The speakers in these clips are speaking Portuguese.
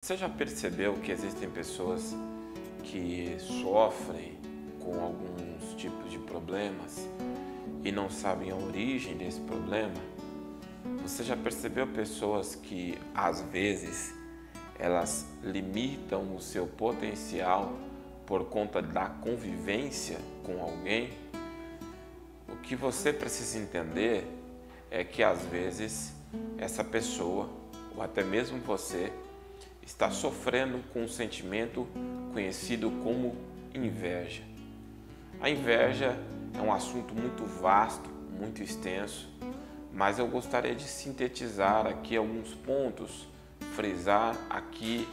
Você já percebeu que existem pessoas que sofrem com alguns tipos de problemas e não sabem a origem desse problema? Você já percebeu pessoas que, às vezes, elas limitam o seu potencial por conta da convivência com alguém? O que você precisa entender é que, às vezes, essa pessoa, ou até mesmo você, está sofrendo com um sentimento conhecido como inveja. A inveja é um assunto muito vasto, muito extenso, mas eu gostaria de sintetizar aqui alguns pontos, frisar aqui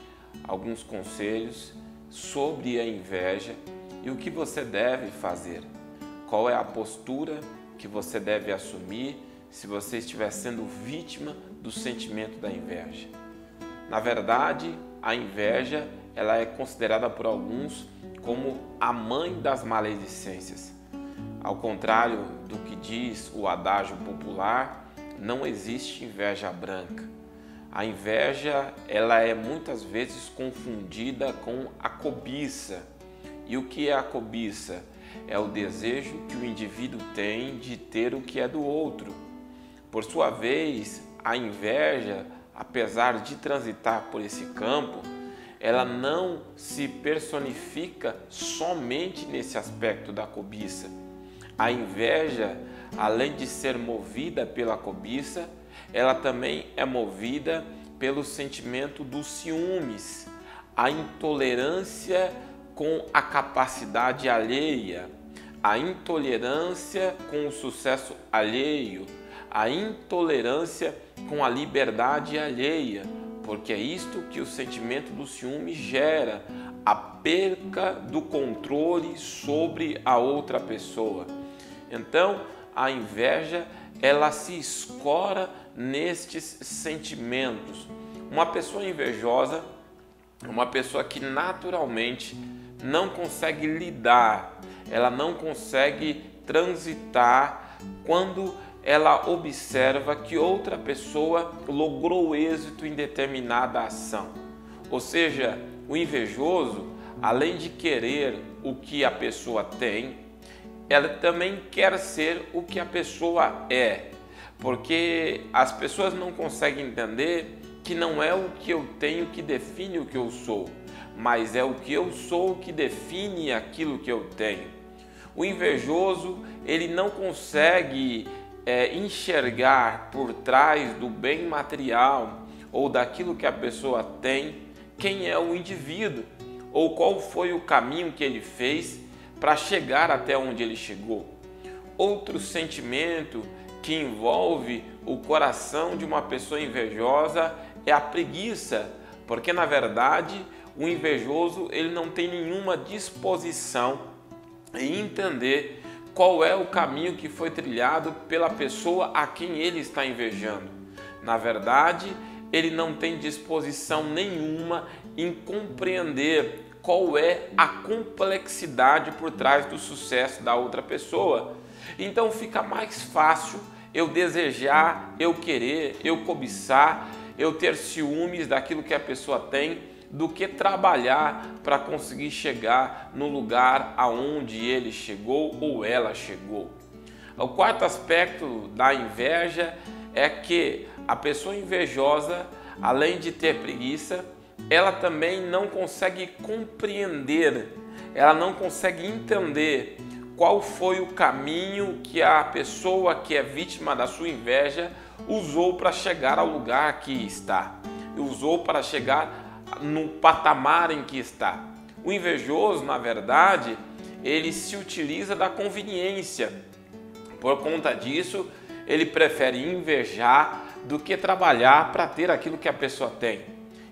alguns conselhos sobre a inveja e o que você deve fazer. Qual é a postura que você deve assumir se você estiver sendo vítima do sentimento da inveja? Na verdade, a inveja ela é considerada por alguns como a mãe das maledicências. Ao contrário do que diz o adágio popular, não existe inveja branca. A inveja ela é muitas vezes confundida com a cobiça. E o que é a cobiça? É o desejo que o indivíduo tem de ter o que é do outro. Por sua vez, a inveja, apesar de transitar por esse campo, ela não se personifica somente nesse aspecto da cobiça. A inveja, além de ser movida pela cobiça, ela também é movida pelo sentimento dos ciúmes, a intolerância com a capacidade alheia, a intolerância com o sucesso alheio, a intolerância com a liberdade alheia, porque é isto que o sentimento do ciúme gera, a perca do controle sobre a outra pessoa. Então, a inveja, ela se escora nestes sentimentos. Uma pessoa invejosa é uma pessoa que naturalmente não consegue lidar, ela não consegue transitar quando ela observa que outra pessoa logrou êxito em determinada ação. Ou seja, o invejoso, além de querer o que a pessoa tem, ela também quer ser o que a pessoa é, porque as pessoas não conseguem entender que não é o que eu tenho que define o que eu sou, mas é o que eu sou que define aquilo que eu tenho. O invejoso, ele não consegue enxergar por trás do bem material ou daquilo que a pessoa tem, quem é o indivíduo ou qual foi o caminho que ele fez para chegar até onde ele chegou. Outro sentimento que envolve o coração de uma pessoa invejosa é a preguiça, porque na verdade o invejoso ele não tem nenhuma disposição em entender qual é o caminho que foi trilhado pela pessoa a quem ele está invejando. Na verdade, ele não tem disposição nenhuma em compreender qual é a complexidade por trás do sucesso da outra pessoa. Então fica mais fácil eu desejar, eu querer, eu cobiçar, eu ter ciúmes daquilo que a pessoa tem, do que trabalhar para conseguir chegar no lugar aonde ele chegou ou ela chegou. O quarto aspecto da inveja é que a pessoa invejosa, além de ter preguiça, ela também não consegue compreender, ela não consegue entender qual foi o caminho que a pessoa que é vítima da sua inveja usou para chegar ao lugar que está, usou para chegar no patamar em que está. O invejoso, na verdade, ele se utiliza da conveniência. Por conta disso, ele prefere invejar do que trabalhar para ter aquilo que a pessoa tem.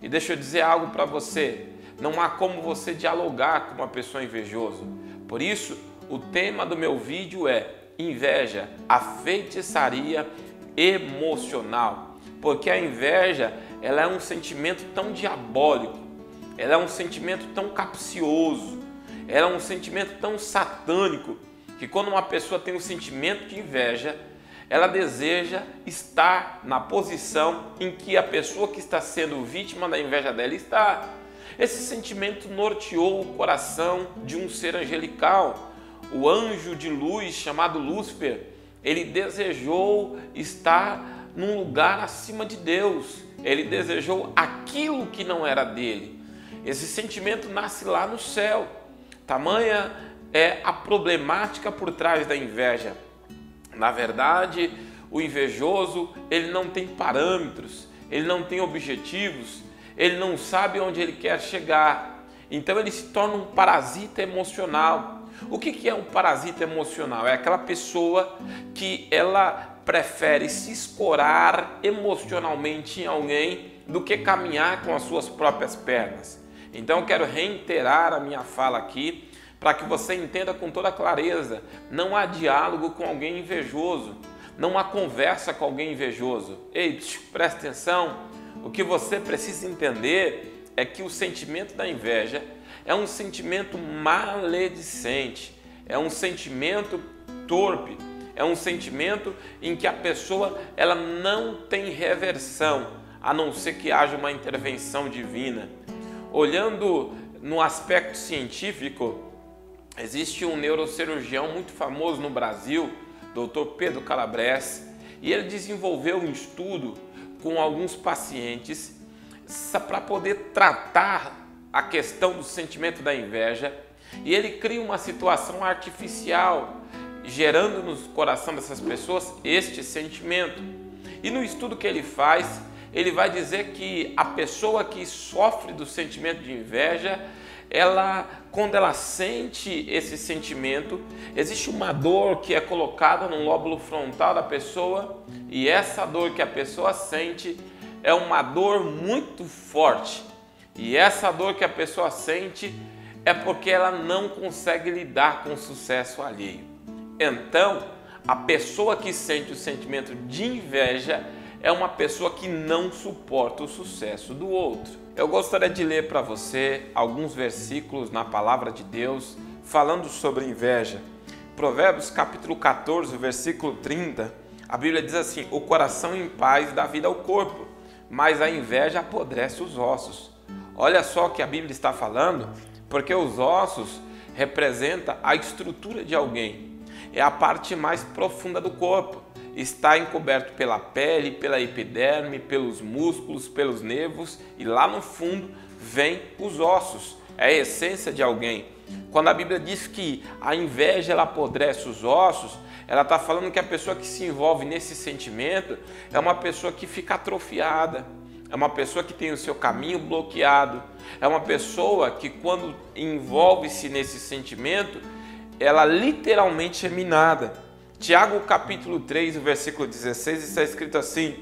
E deixa eu dizer algo para você, não há como você dialogar com uma pessoa invejosa. Por isso, o tema do meu vídeo é inveja, a feitiçaria emocional. Porque a inveja, ela é um sentimento tão diabólico, ela é um sentimento tão capcioso, ela é um sentimento tão satânico, que quando uma pessoa tem um sentimento de inveja, ela deseja estar na posição em que a pessoa que está sendo vítima da inveja dela está. Esse sentimento norteou o coração de um ser angelical. O anjo de luz chamado Lúcifer, ele desejou estar num lugar acima de Deus. Ele desejou aquilo que não era dele. Esse sentimento nasce lá no céu. Tamanha é a problemática por trás da inveja. Na verdade, o invejoso, ele não tem parâmetros, ele não tem objetivos, ele não sabe onde ele quer chegar. Então ele se torna um parasita emocional. O que é um parasita emocional? É aquela pessoa que ela prefere se escorar emocionalmente em alguém do que caminhar com as suas próprias pernas. Então eu quero reiterar a minha fala aqui para que você entenda com toda clareza: não há diálogo com alguém invejoso, não há conversa com alguém invejoso. Ei, presta atenção, o que você precisa entender é que o sentimento da inveja é um sentimento maledicente, é um sentimento torpe, é um sentimento em que a pessoa ela não tem reversão, a não ser que haja uma intervenção divina. Olhando no aspecto científico, existe um neurocirurgião muito famoso no Brasil, Dr. Pedro Calabres, e ele desenvolveu um estudo com alguns pacientes para poder tratar a questão do sentimento da inveja, e ele cria uma situação artificial, gerando no coração dessas pessoas este sentimento. E no estudo que ele faz, ele vai dizer que a pessoa que sofre do sentimento de inveja, quando ela sente esse sentimento, existe uma dor que é colocada no lóbulo frontal da pessoa, e essa dor que a pessoa sente é uma dor muito forte. E essa dor que a pessoa sente é porque ela não consegue lidar com o sucesso alheio. Então, a pessoa que sente o sentimento de inveja é uma pessoa que não suporta o sucesso do outro. Eu gostaria de ler para você alguns versículos na palavra de Deus falando sobre inveja. Provérbios capítulo 14, versículo 30, a Bíblia diz assim: o coração em paz dá vida ao corpo, mas a inveja apodrece os ossos. Olha só o que a Bíblia está falando, porque os ossos representam a estrutura de alguém. É a parte mais profunda do corpo. Está encoberto pela pele, pela epiderme, pelos músculos, pelos nervos, e lá no fundo vem os ossos. É a essência de alguém. Quando a Bíblia diz que a inveja ela apodrece os ossos, ela está falando que a pessoa que se envolve nesse sentimento é uma pessoa que fica atrofiada, é uma pessoa que tem o seu caminho bloqueado, é uma pessoa que quando envolve-se nesse sentimento, ela literalmente é minada. Tiago capítulo 3, versículo 16, está escrito assim: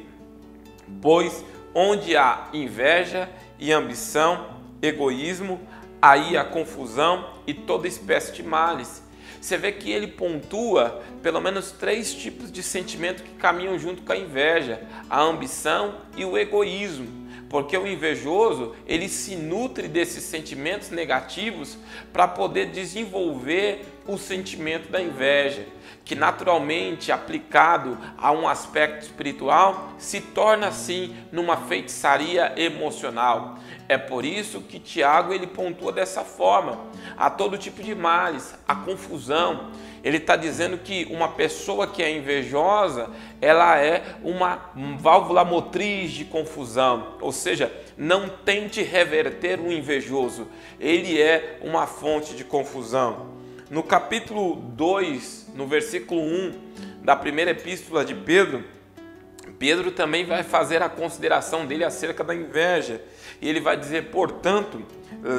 pois onde há inveja e ambição, egoísmo, aí há confusão e toda espécie de males. Você vê que ele pontua pelo menos 3 tipos de sentimento que caminham junto com a inveja: a ambição e o egoísmo. Porque o invejoso, ele se nutre desses sentimentos negativos para poder desenvolver o sentimento da inveja, que naturalmente, aplicado a um aspecto espiritual, se torna assim numa feitiçaria emocional. É por isso que Tiago ele pontua dessa forma: a todo tipo de males, a confusão. Ele está dizendo que uma pessoa que é invejosa, ela é uma válvula motriz de confusão. Ou seja, não tente reverter o invejoso, ele é uma fonte de confusão. No capítulo 2, no versículo 1 da primeira epístola de Pedro, Pedro também vai fazer a consideração dele acerca da inveja. E ele vai dizer: portanto,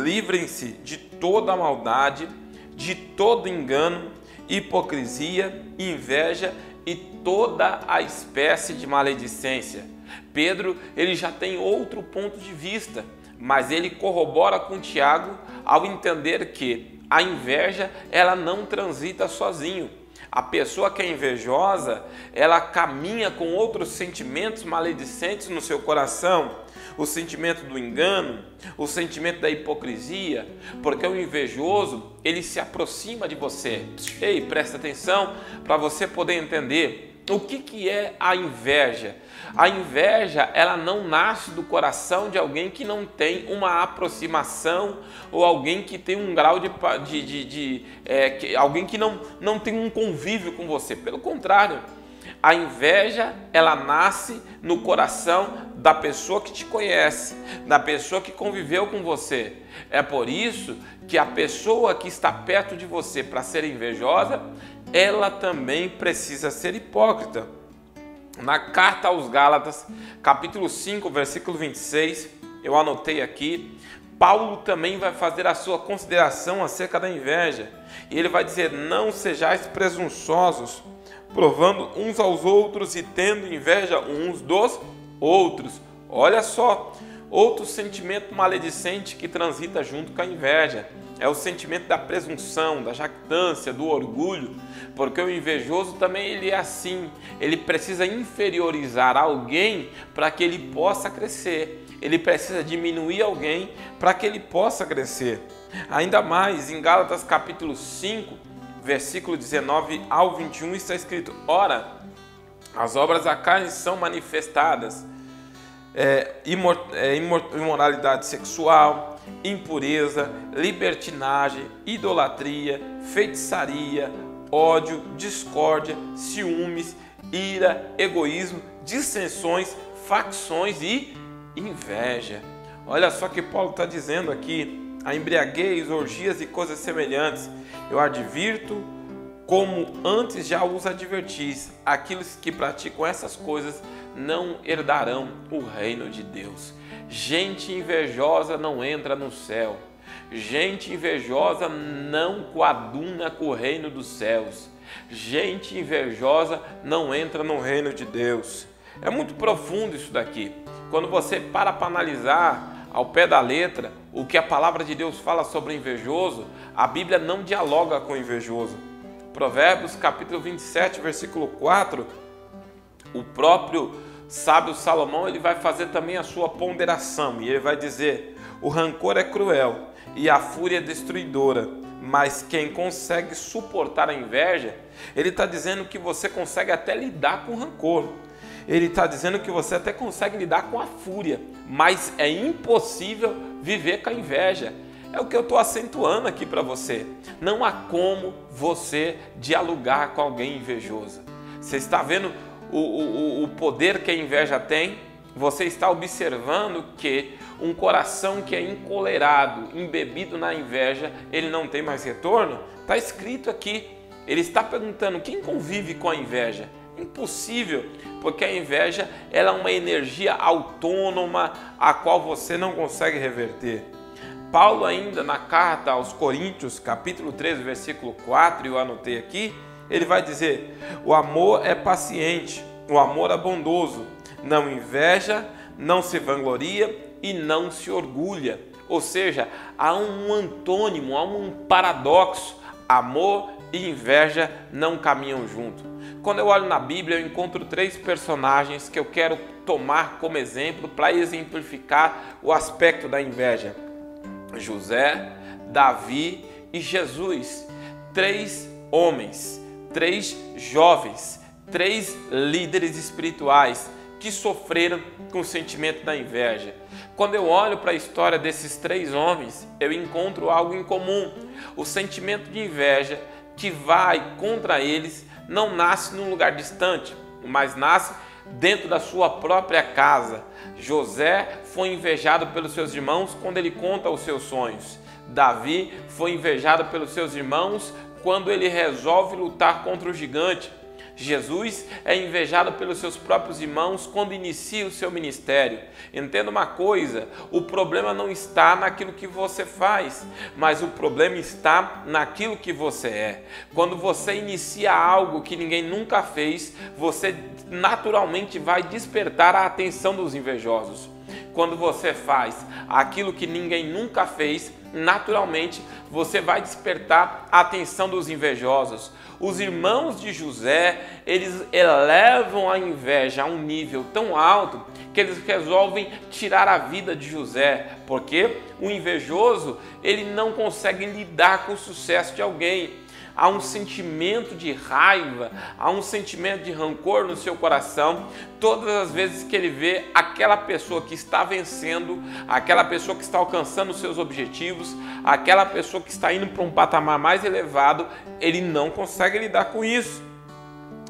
livrem-se de toda a maldade, de todo engano, hipocrisia, inveja e toda a espécie de maledicência. Pedro ele já tem outro ponto de vista, mas ele corrobora com Tiago ao entender que a inveja ela não transita sozinho. A pessoa que é invejosa, ela caminha com outros sentimentos maledicentes no seu coração. O sentimento do engano, o sentimento da hipocrisia, porque o invejoso, ele se aproxima de você. Ei, presta atenção para você poder entender. O que é a inveja? A inveja, ela não nasce do coração de alguém que não tem uma aproximação ou alguém que tem um grau alguém que não tem um convívio com você. Pelo contrário, a inveja, ela nasce no coração da pessoa que te conhece, da pessoa que conviveu com você. É por isso que a pessoa que está perto de você para ser invejosa, ela também precisa ser hipócrita. Na carta aos Gálatas, capítulo 5, versículo 26, eu anotei aqui, Paulo também vai fazer a sua consideração acerca da inveja. E ele vai dizer: não sejais presunçosos, provando uns aos outros e tendo inveja uns dos outros. Olha só, outro sentimento maledicente que transita junto com a inveja é o sentimento da presunção, da jactância, do orgulho, porque o invejoso também ele é assim, ele precisa inferiorizar alguém para que ele possa crescer, ele precisa diminuir alguém para que ele possa crescer. Ainda mais, em Gálatas capítulo 5, versículo 19 ao 21 está escrito: ora, as obras da carne são manifestadas, imoralidade sexual, impureza, libertinagem, idolatria, feitiçaria, ódio, discórdia, ciúmes, ira, egoísmo, dissensões, facções e inveja. Olha só que Paulo está dizendo aqui: a embriaguez, orgias e coisas semelhantes, eu advirto, como antes já os advertis, aqueles que praticam essas coisas não herdarão o reino de Deus. Gente invejosa não entra no céu. Gente invejosa não coaduna com o reino dos céus. Gente invejosa não entra no reino de Deus. É muito profundo isso daqui. Quando você para analisar ao pé da letra o que a palavra de Deus fala sobre o invejoso, a Bíblia não dialoga com o invejoso. Provérbios capítulo 27, versículo 4, o próprio sábio Salomão ele vai fazer também a sua ponderação e ele vai dizer: o rancor é cruel e a fúria é destruidora, mas quem consegue suportar a inveja, ele está dizendo que você consegue até lidar com o rancor, ele está dizendo que você até consegue lidar com a fúria, mas é impossível viver com a inveja. É o que eu estou acentuando aqui para você. Não há como você dialogar com alguém invejoso. Você está vendo o poder que a inveja tem? Você está observando que um coração que é encolerado, embebido na inveja, ele não tem mais retorno? Está escrito aqui. Ele está perguntando: quem convive com a inveja? Impossível, porque a inveja ela é uma energia autônoma a qual você não consegue reverter. Paulo ainda na carta aos Coríntios, capítulo 13, versículo 4, eu anotei aqui, ele vai dizer: o amor é paciente, o amor é bondoso, não inveja, não se vangloria e não se orgulha. Ou seja, há um antônimo, há um paradoxo. Amor e inveja não caminham junto. Quando eu olho na Bíblia, eu encontro 3 personagens que eu quero tomar como exemplo para exemplificar o aspecto da inveja: José, Davi e Jesus. 3 homens, 3 jovens, 3 líderes espirituais que sofreram com o sentimento da inveja. Quando eu olho para a história desses 3 homens, eu encontro algo em comum. O sentimento de inveja que vai contra eles não nasce num lugar distante, mas nasce dentro da sua própria casa. José foi invejado pelos seus irmãos quando ele conta os seus sonhos. Davi foi invejado pelos seus irmãos quando ele resolve lutar contra o gigante. Jesus é invejado pelos seus próprios irmãos quando inicia o seu ministério. Entenda uma coisa: o problema não está naquilo que você faz, mas o problema está naquilo que você é. Quando você inicia algo que ninguém nunca fez, você naturalmente vai despertar a atenção dos invejosos. Quando você faz aquilo que ninguém nunca fez, naturalmente você vai despertar a atenção dos invejosos. Os irmãos de José, eles elevam a inveja a um nível tão alto que eles resolvem tirar a vida de José, porque o invejoso, ele não consegue lidar com o sucesso de alguém. há um sentimento de raiva, há um sentimento de rancor no seu coração, todas as vezes que ele vê aquela pessoa que está vencendo, aquela pessoa que está alcançando os seus objetivos, aquela pessoa que está indo para um patamar mais elevado, ele não consegue lidar com isso.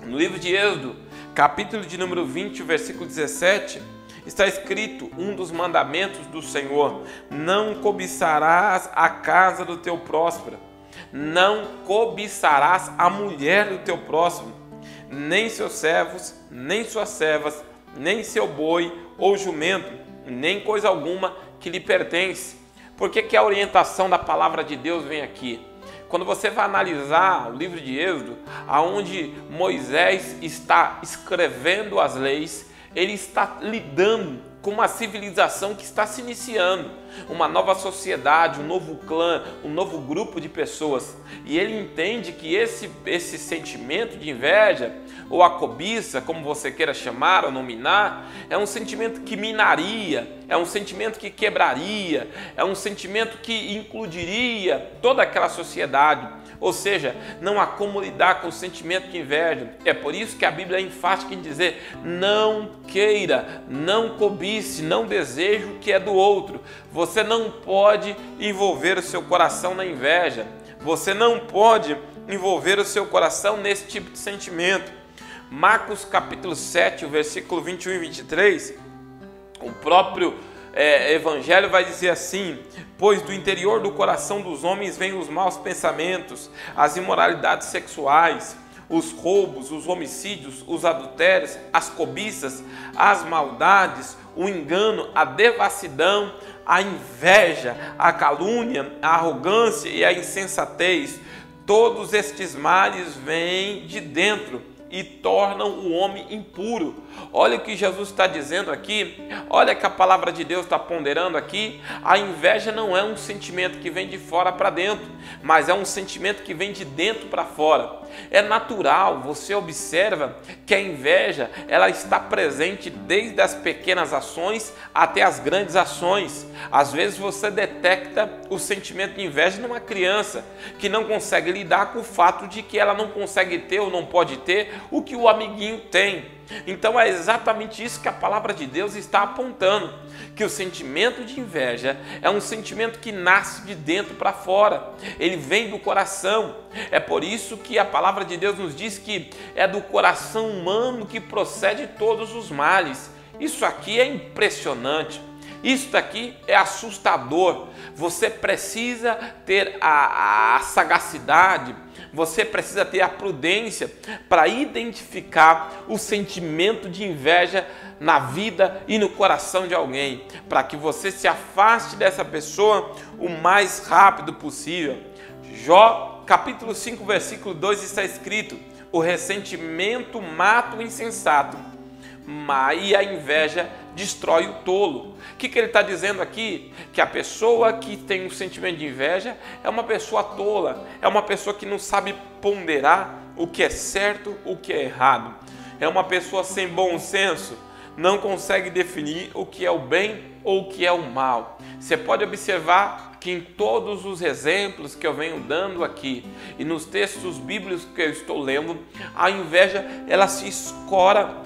No livro de Êxodo, capítulo de número 20, versículo 17, está escrito um dos mandamentos do Senhor: não cobiçarás a casa do teu próximo, não cobiçarás a mulher do teu próximo, nem seus servos, nem suas servas, nem seu boi ou jumento, nem coisa alguma que lhe pertence. Por que a orientação da palavra de Deus vem aqui? Quando você vai analisar o livro de Êxodo, aonde Moisés está escrevendo as leis, ele está lidando com uma civilização que está se iniciando, uma nova sociedade, um novo clã, um novo grupo de pessoas. E ele entende que esse sentimento de inveja, ou a cobiça, como você queira chamar ou nominar, é um sentimento que minaria, é um sentimento que quebraria, é um sentimento que incluiria toda aquela sociedade. Ou seja, não há como lidar com o sentimento de inveja. É por isso que a Bíblia é enfática em dizer: não queira, não cobice, não deseje o que é do outro. Você não pode envolver o seu coração na inveja. Você não pode envolver o seu coração nesse tipo de sentimento. Marcos capítulo 7, o versículo 21 e 23, o próprio Evangelho vai dizer assim: pois do interior do coração dos homens vêm os maus pensamentos, as imoralidades sexuais, os roubos, os homicídios, os adultérios, as cobiças, as maldades, o engano, a devassidão, a inveja, a calúnia, a arrogância e a insensatez. Todos estes males vêm de dentro e tornam o homem impuro. Olha o que Jesus está dizendo aqui, olha que a palavra de Deus está ponderando aqui. A inveja não é um sentimento que vem de fora para dentro, mas é um sentimento que vem de dentro para fora. É natural, você observa que a inveja, ela está presente desde as pequenas ações até as grandes ações. Às vezes você detecta o sentimento de inveja numa criança que não consegue lidar com o fato de que ela não consegue ter ou não pode ter o que o amiguinho tem. Então é exatamente isso que a palavra de Deus está apontando, que o sentimento de inveja é um sentimento que nasce de dentro para fora, ele vem do coração. É por isso que a palavra de Deus nos diz que é do coração humano que procede todos os males. Isso aqui é impressionante. Isso daqui é assustador. Você precisa ter a sagacidade, você precisa ter a prudência para identificar o sentimento de inveja na vida e no coração de alguém, para que você se afaste dessa pessoa o mais rápido possível. Jó, capítulo 5, versículo 2 está escrito: o ressentimento mata o insensato, e a inveja destrói o tolo. O que ele está dizendo aqui? Que a pessoa que tem um sentimento de inveja é uma pessoa tola, é uma pessoa que não sabe ponderar o que é certo, o que é errado. É uma pessoa sem bom senso, não consegue definir o que é o bem ou o que é o mal. Você pode observar que em todos os exemplos que eu venho dando aqui e nos textos bíblicos que eu estou lendo, a inveja, ela se escora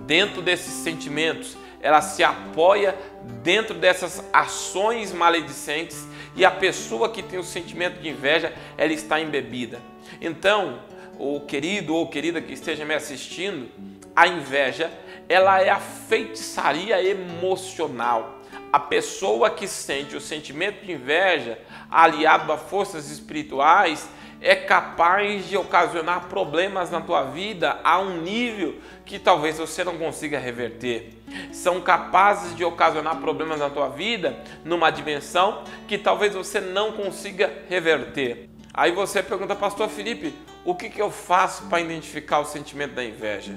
dentro desses sentimentos, ela se apoia dentro dessas ações maledicentes, e a pessoa que tem o sentimento de inveja, ela está embebida. Então, o querido ou querida que esteja me assistindo, a inveja, ela é a feitiçaria emocional. A pessoa que sente o sentimento de inveja, aliado a forças espirituais, é capaz de ocasionar problemas na tua vida a um nível que talvez você não consiga reverter. São capazes de ocasionar problemas na tua vida numa dimensão que talvez você não consiga reverter. Aí você pergunta: pastor Felipe, o que eu faço para identificar o sentimento da inveja?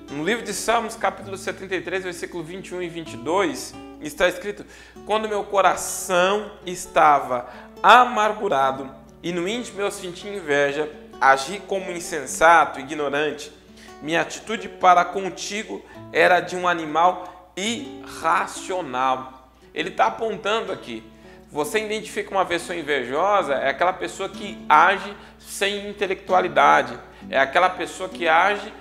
No livro de Salmos, capítulo 73, versículo 21 e 22, está escrito: quando meu coração estava amargurado e no íntimo eu senti inveja, agi como insensato, ignorante. Minha atitude para contigo era de um animal irracional. Ele está apontando aqui: Você identifica uma pessoa invejosa, é aquela pessoa que age sem intelectualidade, é aquela pessoa que age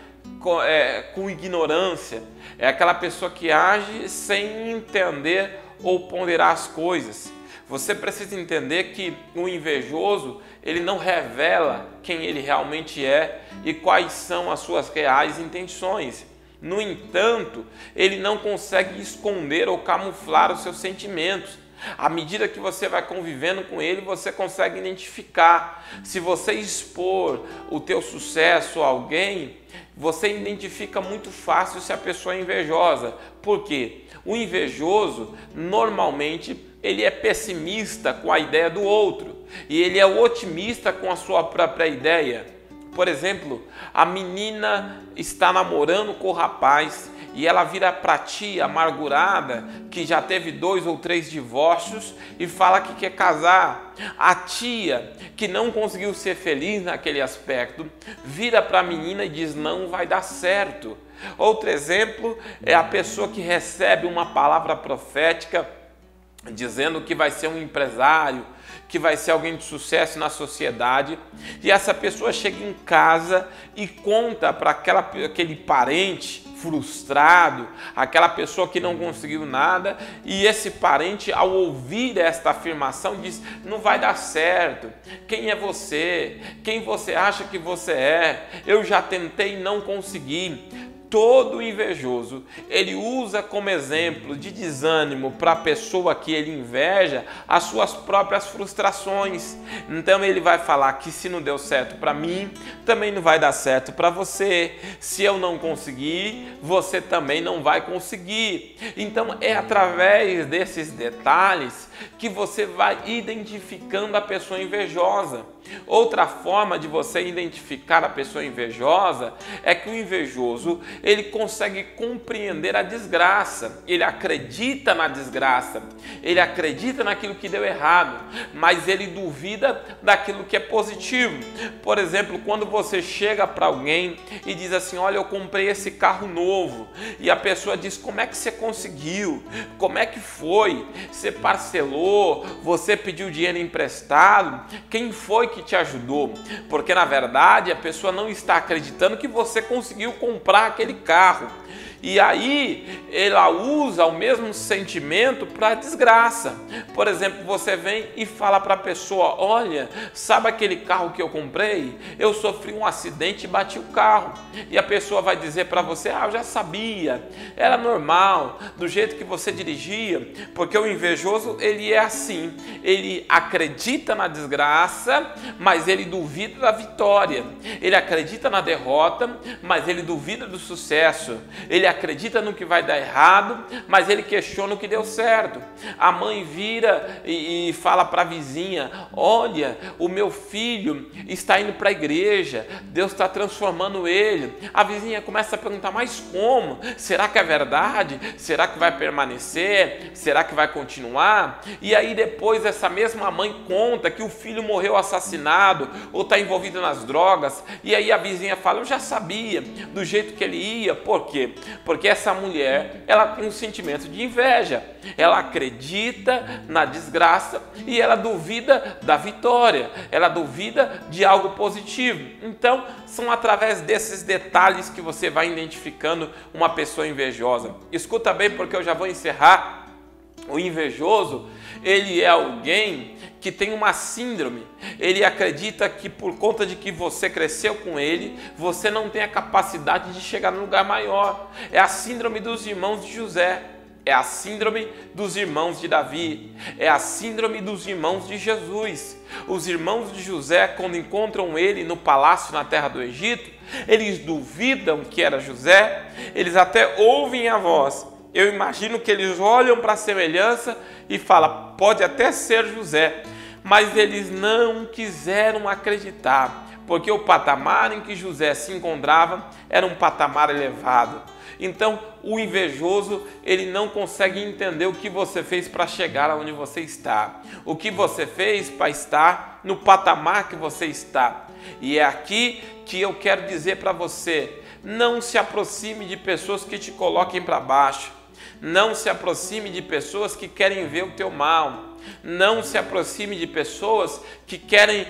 com ignorância, é aquela pessoa que age sem entender ou ponderar as coisas. Você precisa entender que o invejoso, ele não revela quem ele realmente é e quais são as suas reais intenções. No entanto, ele não consegue esconder ou camuflar os seus sentimentos. À medida que você vai convivendo com ele, você consegue identificar. Se você expor o teu sucesso a alguém, você identifica muito fácil se a pessoa é invejosa. Por quê? O invejoso, normalmente, ele é pessimista com a ideia do outro e ele é otimista com a sua própria ideia. Por exemplo, a menina está namorando com o rapaz e ela vira para a tia amargurada, que já teve 2 ou 3 divórcios, e fala que quer casar. A tia, que não conseguiu ser feliz naquele aspecto, vira para a menina e diz: não vai dar certo. Outro exemplo é a pessoa que recebe uma palavra profética dizendo que vai ser um empresário, que vai ser alguém de sucesso na sociedade, e essa pessoa chega em casa e conta para aquele parente frustrado, aquela pessoa que não conseguiu nada, e esse parente, ao ouvir esta afirmação, diz: não vai dar certo, quem é você? Quem você acha que você é? Eu já tentei e não consegui. Todo invejoso, ele usa como exemplo de desânimo para a pessoa que ele inveja as suas próprias frustrações. Então ele vai falar que se não deu certo para mim, também não vai dar certo para você. Se eu não conseguir, você também não vai conseguir. Então é através desses detalhes que você vai identificando a pessoa invejosa. Outra forma de você identificar a pessoa invejosa é que o invejoso, ele consegue compreender a desgraça, ele acredita na desgraça, ele acredita naquilo que deu errado, mas ele duvida daquilo que é positivo. Por exemplo, quando você chega para alguém e diz assim: olha, eu comprei esse carro novo, e a pessoa diz: como é que você conseguiu? Como é que foi? Você parcelou? Você pediu dinheiro emprestado? Quem foi que te ajudou? Porque na verdade a pessoa não está acreditando que você conseguiu comprar aquele carro. E aí ela usa o mesmo sentimento para a desgraça. Por exemplo, você vem e fala para a pessoa: olha, sabe aquele carro que eu comprei? Eu sofri um acidente e bati o carro. E a pessoa vai dizer para você: ah, eu já sabia, era normal, do jeito que você dirigia. Porque o invejoso, ele é assim, ele acredita na desgraça, mas ele duvida da vitória. Ele acredita na derrota, mas ele duvida do sucesso. Ele acredita no que vai dar errado, mas ele questiona o que deu certo. A mãe vira e fala para a vizinha: olha, o meu filho está indo para a igreja, Deus está transformando ele. A vizinha começa a perguntar: mas como? Será que é verdade? Será que vai permanecer? Será que vai continuar? E aí depois essa mesma mãe conta que o filho morreu assassinado ou está envolvido nas drogas, e aí a vizinha fala: eu já sabia, do jeito que ele ia. Por quê? Porque essa mulher, ela tem um sentimento de inveja, ela acredita na desgraça e ela duvida da vitória, ela duvida de algo positivo. Então, são através desses detalhes que você vai identificando uma pessoa invejosa. Escuta bem, porque eu já vou encerrar. O invejoso, ele é alguém que tem uma síndrome. Ele acredita que por conta de que você cresceu com ele, você não tem a capacidade de chegar num lugar maior. É a síndrome dos irmãos de José. É a síndrome dos irmãos de Davi. É a síndrome dos irmãos de Jesus. Os irmãos de José, quando encontram ele no palácio na terra do Egito, eles duvidam que era José. Eles até ouvem a voz. Eu imagino que eles olham para a semelhança e falam: pode até ser José, mas eles não quiseram acreditar, porque o patamar em que José se encontrava era um patamar elevado. Então, o invejoso, ele não consegue entender o que você fez para chegar onde você está, o que você fez para estar no patamar que você está. E é aqui que eu quero dizer para você: não se aproxime de pessoas que te coloquem para baixo. Não se aproxime de pessoas que querem ver o teu mal. Não se aproxime de pessoas que querem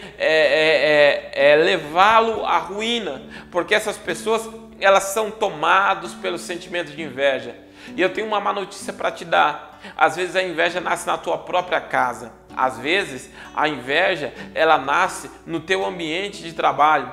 levá-lo à ruína, porque essas pessoas, elas são tomadas pelo sentimento de inveja. E eu tenho uma má notícia para te dar. Às vezes a inveja nasce na tua própria casa. Às vezes a inveja, ela nasce no teu ambiente de trabalho.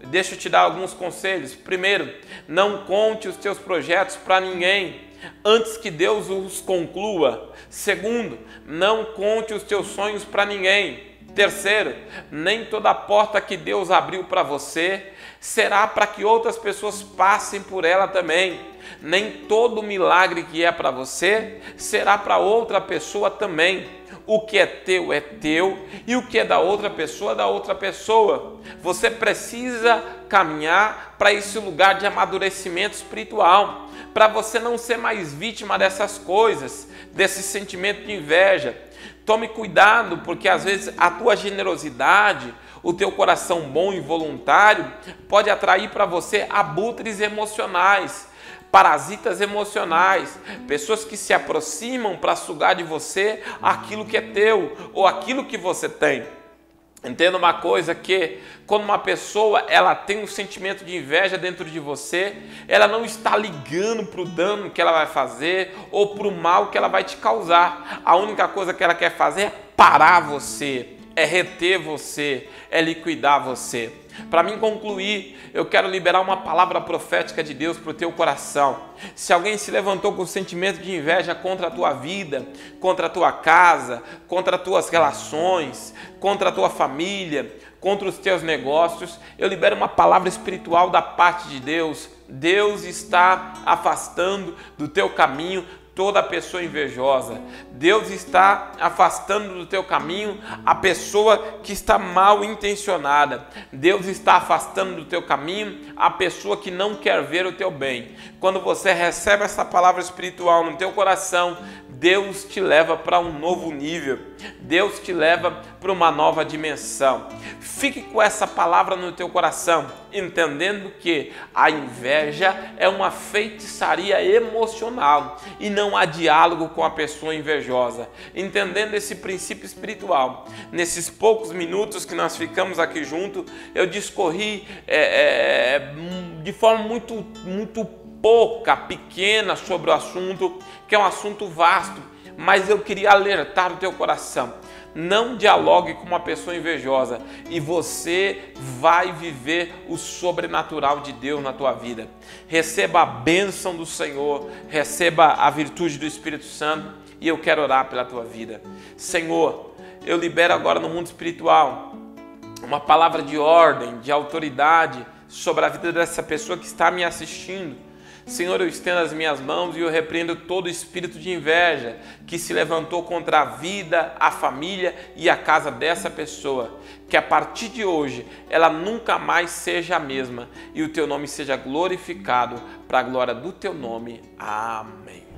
Deixa eu te dar alguns conselhos. Primeiro, não conte os teus projetos para ninguém antes que Deus os conclua. Segundo, não conte os teus sonhos para ninguém. Terceiro, nem toda porta que Deus abriu para você será para que outras pessoas passem por ela também. Nem todo milagre que é para você será para outra pessoa também. O que é teu e o que é da outra pessoa é da outra pessoa. Você precisa caminhar para esse lugar de amadurecimento espiritual, para você não ser mais vítima dessas coisas, desse sentimento de inveja. Tome cuidado, porque às vezes a tua generosidade, o teu coração bom e voluntário pode atrair para você abutres emocionais, parasitas emocionais, pessoas que se aproximam para sugar de você aquilo que é teu ou aquilo que você tem. Entenda uma coisa, que quando uma pessoa ela tem um sentimento de inveja dentro de você, ela não está ligando para o dano que ela vai fazer ou para o mal que ela vai te causar. A única coisa que ela quer fazer é parar você, é reter você, é liquidar você. Para mim concluir, eu quero liberar uma palavra profética de Deus para o teu coração. Se alguém se levantou com sentimento de inveja contra a tua vida, contra a tua casa, contra as tuas relações, contra a tua família, contra os teus negócios, eu libero uma palavra espiritual da parte de Deus. Deus está afastando do teu caminho toda pessoa invejosa. Deus está afastando do teu caminho a pessoa que está mal intencionada. Deus está afastando do teu caminho a pessoa que não quer ver o teu bem. Quando você recebe essa palavra espiritual no teu coração, Deus te leva para um novo nível. Deus te leva para uma nova dimensão. Fique com essa palavra no teu coração, entendendo que a inveja é uma feitiçaria emocional e não há diálogo com a pessoa invejosa. Entendendo esse princípio espiritual, nesses poucos minutos que nós ficamos aqui juntos, eu discorri de forma muito pequena sobre o assunto, que é um assunto vasto, mas eu queria alertar o teu coração. Não dialogue com uma pessoa invejosa e você vai viver o sobrenatural de Deus na tua vida. Receba a bênção do Senhor, receba a virtude do Espírito Santo, e eu quero orar pela tua vida. Senhor, eu libero agora no mundo espiritual uma palavra de ordem, de autoridade sobre a vida dessa pessoa que está me assistindo. Senhor, eu estendo as minhas mãos e eu repreendo todo espírito de inveja que se levantou contra a vida, a família e a casa dessa pessoa. Que a partir de hoje ela nunca mais seja a mesma e o teu nome seja glorificado para a glória do teu nome. Amém.